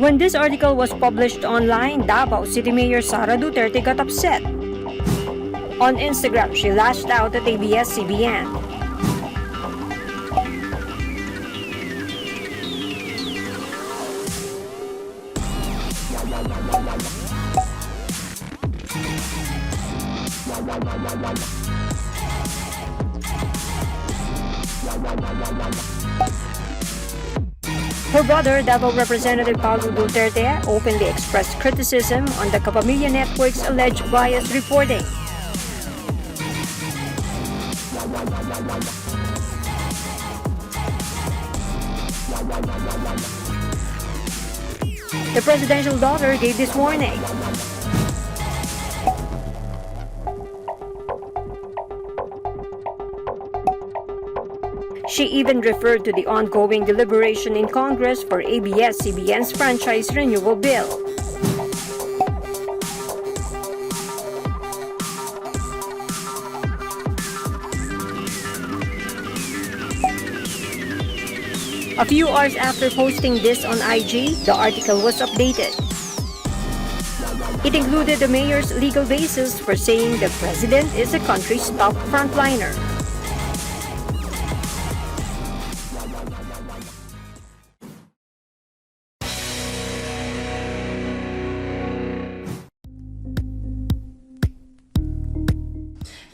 When this article was published online, Davao City Mayor Sara Duterte got upset. On Instagram, she lashed out at ABS-CBN. Her brother, Davao Representative Duterte, openly expressed criticism on the Kapamilya Network's alleged biased reporting. The presidential daughter gave this warning. She even referred to the ongoing deliberation in Congress for ABS-CBN's franchise renewal bill. A few hours after posting this on IG, the article was updated. It included the mayor's legal basis for saying the president is the country's top frontliner.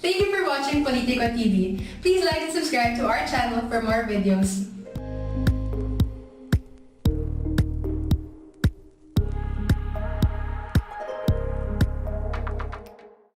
Thank you for watching Politico TV. Please like and subscribe to our channel for more videos.